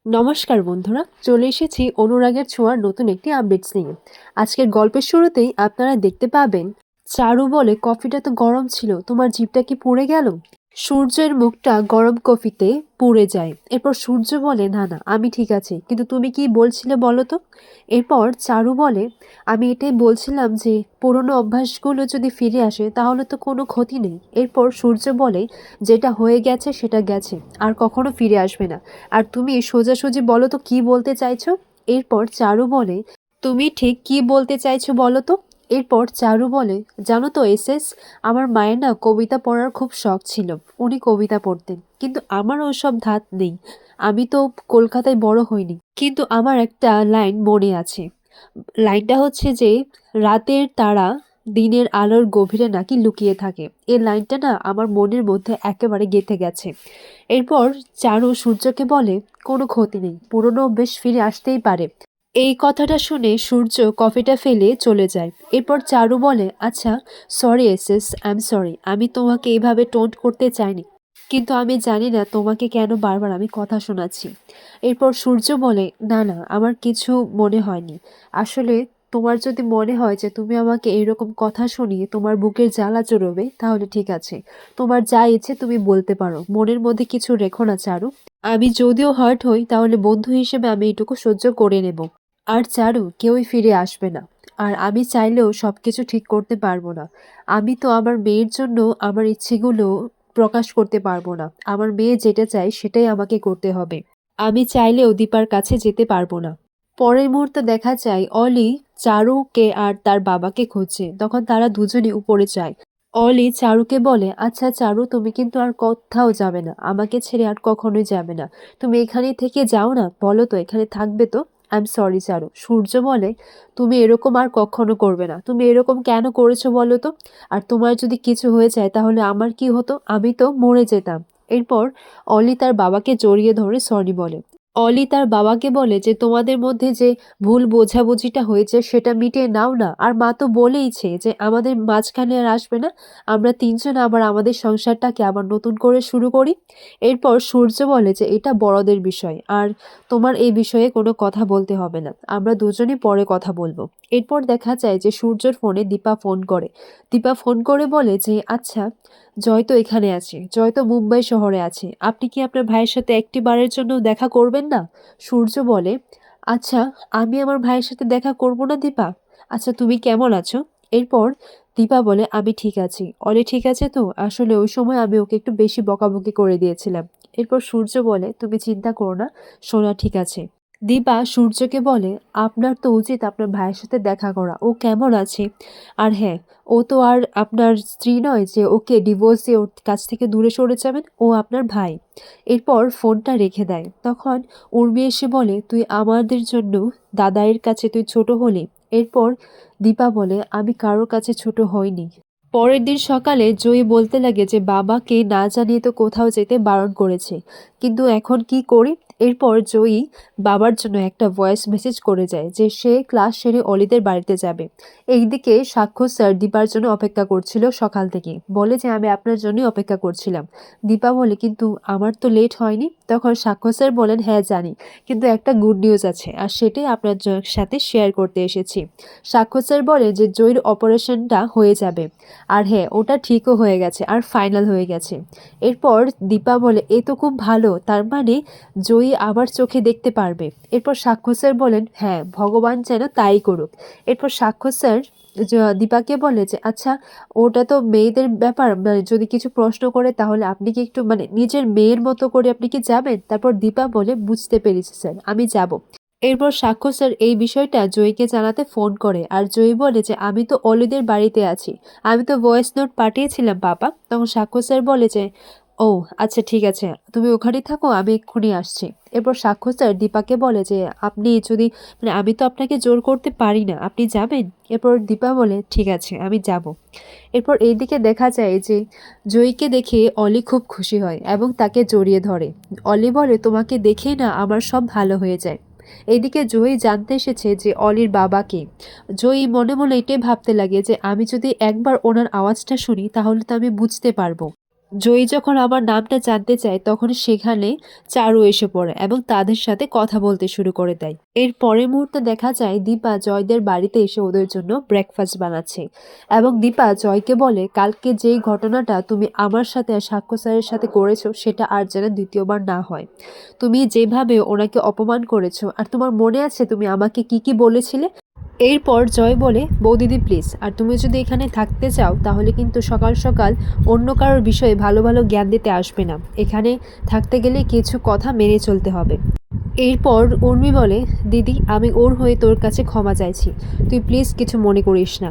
নমস্কার বন্ধুরা, চলে এসেছি অনুরাগের ছোঁয়ার নতুন একটি আপডেটস নিয়ে। আজকের গল্পের শুরুতেই আপনারা দেখতে পাবেন চারু বলে, কফিটা তো গরম ছিল, তোমার জিভটা কি পুড়ে গেল? সূর্যের মুখটা গরম কফিতে পুড়ে যায়। এরপর সূর্য বলে, না না, আমি ঠিক আছি, কিন্তু তুমি কি বলছিলে বলো তো? এরপর চারু বলে, আমি এটাই বলছিলাম যে পুরনো অভ্যাসগুলো যদি ফিরে আসে তাহলে তো কোনো ক্ষতি নেই। এরপর সূর্য বলে, যেটা হয়ে গেছে সেটা গেছে, আর কখনো ফিরে আসবে না। আর তুমি সোজাসুজি বলো তো কি বলতে চাইছো? এরপর চারু বলে, তুমি ঠিক কি বলতে চাইছো বলো তো? এরপর চারু বলে, জানো তো এসএস, আমার মায়ের না কবিতা পড়ার খুব শখ ছিল। উনি কবিতা পড়তেন, কিন্তু আমার ওসব ধাত নেই। আমি তো কলকাতায় বড় হইনি, কিন্তু আমার একটা লাইন মনে আছে। লাইনটা হচ্ছে যে, রাতের তারা দিনের আলোর গভীরে নাকি লুকিয়ে থাকে। এই লাইনটা না আমার মনের মধ্যে একেবারে গেঁথে গেছে। এরপর চারু সূর্যকে বলে, কোনো ক্ষতি নেই, পুরনো অভ্যেস ফিরে আসতেই পারে। এই কথাটা শুনে সূর্য কফিটা ফেলে চলে যায়। এরপর চারু বলে, আচ্ছা, sorry SS, I am sorry, আমি তোমাকে এইভাবে টোন্ট করতে চাইনি, কিন্তু আমি জানি না তোমাকে কেন বারবার আমি কথা শোনাচ্ছি। এরপর সূর্য বলে, না না, আমার কিছু মনে হয়নি। আসলে তোমার যদি মনে হয় যে তুমি আমাকে এরকম কথা শুনিয়ে তোমার বুকের জ্বালা চড়বে, তাহলে ঠিক আছে, তোমার যা ইচ্ছে তুমি বলতে পারো, মনের মধ্যে কিছু রেখো না চারু। আমি যদিও হার্ট হই, তাহলে বন্ধু হিসেবে আমি এটুকু সহ্য করে নেব। আর চারু, কেউই ফিরে আসবে না। আর আমি চাইলেও সবকিছু ঠিক করতে পারবো না। আমি তো আমার মেয়ের জন্য আমার ইচ্ছেগুলো প্রকাশ করতে পারবো না। আমার মেয়ে যেটা চায় সেটাই আমাকে করতে হবে। আমি চাইলেও দীপার কাছে যেতে পারবো না। পরের মুহূর্তে দেখা যায় অলি চারুকে আর তার বাবাকে খুঁজছে। তখন তারা দুজনই উপরে যায়। অলি চারুকে বলে, আচ্ছা চারু, তুমি কিন্তু আর কোথাও যাবে না, আমাকে ছেড়ে আর কখনোই যাবে না। তুমি এখানেই থেকে যাও না, বলো তো এখানে থাকবে তো? আই এম সরি চারু। সূর্য বলে, তুমি এরকম আর কখনো করবে না। তুমি এরকম কেন করেছো বলো তো? আর তোমার যদি কিছু হয়ে যায় তাহলে আমার কি হতো? আমি তো মরে যেতাম। এরপর অলি তার বাবাকে জড়িয়ে ধরে সরি বলে। অলি তার বাবাকে বলে যে, তোমাদের মধ্যে যে ভুল বোঝাবুঝিটা হয়েছে সেটা মিটিয়ে নাও না। আর মা তো বলেইছে যে আমাদের মাঝখানে আর আসবে না। আমরা তিনজন আবার আমাদের সংসারটাকে আবার নতুন করে শুরু করি। এরপর সূর্য বলে যে, এটা বড়দের বিষয়, আর তোমার এই বিষয়ে কোনো কথা বলতে হবে না, আমরা দুজনই পরে কথা বলবো। এরপর দেখা যায় যে সূর্যর ফোনে দীপা ফোন করে। দীপা ফোন করে বলে যে, আচ্ছা, জয় তো এখানে আছে, জয় তো মুম্বাই শহরে আছে, আপনি কি আপনার ভাইয়ের সাথে একটি বারের জন্য দেখা করবেন না? সূর্য বলে, আচ্ছা, আমি আমার ভাইয়ের সাথে দেখা করব না দীপা? আচ্ছা, তুমি কেমন আছো? এরপর দীপা বলে, আমি ঠিক আছি। অলি ঠিক আছে তো? আসলে ওই সময় আমি ওকে একটু বেশি বকাবকি করে দিয়েছিলাম। এরপর সূর্য বলে, তুমি চিন্তা করো না, সোনা ঠিক আছে। দীপা সূর্যকে বলে, আপনার তো উচিত আপনার ভাইয়ের সাথে দেখা করা, ও কেমন আছে। আর হ্যাঁ, ও তো আর আপনার স্ত্রী নয় যে ওকে ডিভোর্স দিয়ে ওর কাছ থেকে দূরে সরে যাবেন, ও আপনার ভাই। এরপর ফোনটা রেখে দেয়। তখন উর্মি এসে বলে, তুই আমাদের জন্য দাদাইয়ের কাছে তুই ছোট হলি। এরপর দীপা বলে, আমি কারোর কাছে ছোট হইনি। পরের দিন সকালে জয়ী বলতে লাগে যে বাবাকে না জানিয়ে তো কোথাও যেতে বারণ করেছে, কিন্তু এখন কি করি? এরপর জয়ী বাবার জন্য একটা ভয়েস মেসেজ করে যায় যে সে ক্লাস সেরে অলিদের বাড়িতে যাবে। এইদিকে সাক্ষ্য স্যার দীপার জন্য অপেক্ষা করছিল সকাল থেকে, বলে যে আমি আপনার জন্যই অপেক্ষা করছিলাম। দীপা বলে, কিন্তু আমার তো লেট হয়নি। তখন সাক্ষ্য স্যার বলেন, হ্যাঁ জানি, কিন্তু একটা গুড নিউজ আছে, আর সেটাই আপনার সাথে শেয়ার করতে এসেছি। সাক্ষ্য স্যার বলে যে জয়ীর অপারেশনটা হয়ে যাবে, আর হ্যাঁ, ওটা ঠিকও হয়ে গেছে আর ফাইনাল হয়ে গেছে। এরপর দীপা বলে, এ তো খুব ভালো, তার মানে জয়ী আবার চোখে দেখতে পারবে। এরপর সাক্ষ্য স্যার বলেন, হ্যাঁ, ভগবান যেন তাই করুক। এরপর সাক্ষ্য স্যার দীপাকে বলে যে, আচ্ছা, ওটা তো মেয়েদের ব্যাপার, মানে যদি কিছু প্রশ্ন করে তাহলে আপনি কি একটু মানে নিজের মেয়ের মতো করে আপনি কি যাবেন? তারপর দীপা বলে, বুঝতে পেরেছি স্যার, আমি যাব। এরপর সাক্ষ্য স্যার এই বিষয়টা জয়ীকে জানাতে ফোন করে, আর জয়ী বলে যে আমি তো অলিদের বাড়িতে আছি, আমি তো ভয়েস নোট পাঠিয়েছিলাম বাবা। তখন সাক্ষ্য স্যার বলে যে, ও আচ্ছা, ঠিক আছে, তুমি ওখানেই থাকো, আমি এক্ষুনি আসছি। এরপর সাক্ষ্য স্যার দীপাকে বলে যে, আপনি যদি মানে আমি তো আপনাকে জোর করতে পারি না, আপনি যাবেন? এরপর দীপা বলে, ঠিক আছে, আমি যাব। এরপর এইদিকে দেখা যায় যে জয়ীকে দেখে অলি খুব খুশি হয় এবং তাকে জড়িয়ে ধরে। অলি বলে, তোমাকে দেখেই না আমার সব ভালো হয়ে যায়। এইদিকে জয়ী জানতে এসেছে যে অলির বাবাকে। জয়ী মনে মনে এটাই ভাবতে লাগে যে আমি যদি একবার ওনার আওয়াজটা শুনি তাহলে তো আমি বুঝতে পারবো। জয়ী যখন আমার নামটা জানতে চায় তখন সেখানে চারু এসে পড়ে এবং তাদের সাথে কথা বলতে শুরু করে দেয়। এর পরের মুহূর্তে দেখা যায় দীপা জয়দের বাড়িতে এসে ওদের জন্য ব্রেকফাস্ট বানাচ্ছে এবং দীপা জয়কে বলে, কালকে যেই ঘটনাটা তুমি আমার সাথে আর সাক্ষ্য স্যারের সাথে করেছো সেটা আর যেন দ্বিতীয়বার না হয়। তুমি যেভাবে ওনাকে অপমান করেছো, আর তোমার মনে আছে তুমি আমাকে কি কি বলেছিলে? এরপর জয় বলে, বৌদিদি প্লিজ, আর তুমি যদি এখানে থাকতে চাও তাহলে কিন্তু সকাল সকাল অন্য কারোর বিষয়ে ভালো ভালো জ্ঞান দিতে আসবে না। এখানে থাকতে গেলে কিছু কথা মেনে চলতে হবে। এরপর উর্মি বলে, দিদি আমি ওর হয়ে তোর কাছে ক্ষমা চাইছি, তুই প্লিজ কিছু মনে করিস না।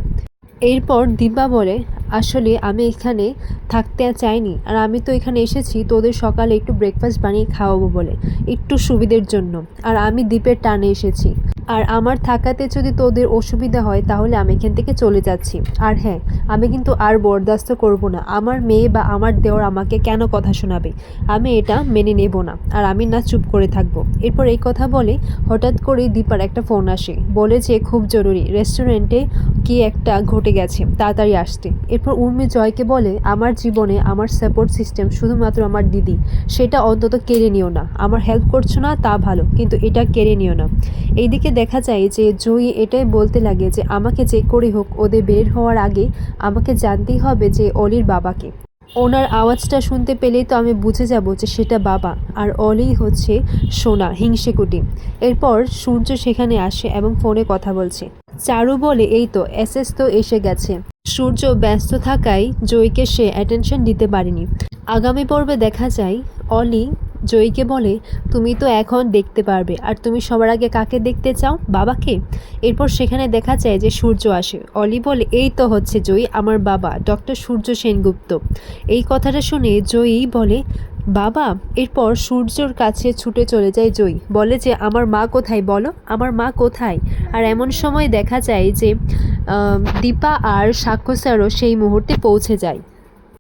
এরপর দিব্যা বলে, আসলে আমি এখানে থাকতে চাইনি, আর আমি তো এখানে এসেছি তোদের সকালে একটু ব্রেকফাস্ট বানিয়ে খাওয়াবো বলে, একটু সুবিধের জন্য। আর আমি দ্বীপের টানে এসেছি, আর আমার থাকাতে যদি তোদের অসুবিধা হয় তাহলে আমি এখান থেকে চলে যাচ্ছি। আর হ্যাঁ, আমি কিন্তু আর বরদাস্ত করব না আমার মেয়ে বা আমার দেওর আমাকে কেন কথা শোনাবে, আমি এটা মেনে নেব না, আর আমি না চুপ করে থাকবো। এরপর এই কথা বলে হঠাৎ করে দীপার একটা ফোন আসে, বলে যে খুব জরুরি, রেস্টুরেন্টে কি একটা ঘটে গেছে, তাড়াতাড়ি আসতে। এরপর উর্মি জয়কে বলে, আমার জীবনে আমার সাপোর্ট সিস্টেম শুধুমাত্র আমার দিদি, সেটা অন্তত কেড়ে নিও না। আমার হেল্প করছো না তা ভালো, কিন্তু এটা কেড়ে নিও না। এইদিকে দেখা যায় যে জয়ী এটাই বলতে লাগে যে আমাকে যে করে হোক ওদের বের হওয়ার আগে আমাকে জানতেই হবে যে অলির বাবাকে। ওনার আওয়াজটা শুনতে পেলেই তো আমি বুঝে যাব যে সেটা বাবা, আর অলি হচ্ছে সোনা হিংসেকুটি। এরপর সূর্য সেখানে আসে এবং ফোনে কথা বলছে। চারু বলে, এই তো এসএস তো এসে গেছে। সূর্য ব্যস্ত থাকায় জয়কে সে অ্যাটেনশন দিতে পারেনি। আগামী পর্বে দেখা যায় অলি জয়ীকে বলে, তুমি তো এখন দেখতে পারবে, আর তুমি সবার আগে কাকে দেখতে চাও, বাবাকে? এরপর সেখানে দেখা যায় যে সূর্য আসে। অলি বলে, এই তো হচ্ছে জয়ী আমার বাবা, ডক্টর সূর্য সেনগুপ্ত। এই কথাটা শুনে জয়ী বলে, বাবা? এরপর সূর্যর কাছে ছুটে চলে যায় জয়ী, বলে যে আমার মা কোথায় বলো, আমার মা কোথায়? আর এমন সময় দেখা যায় যে দীপা আর সাক্ষ্য স্যারও সেই মুহূর্তে পৌঁছে যায়।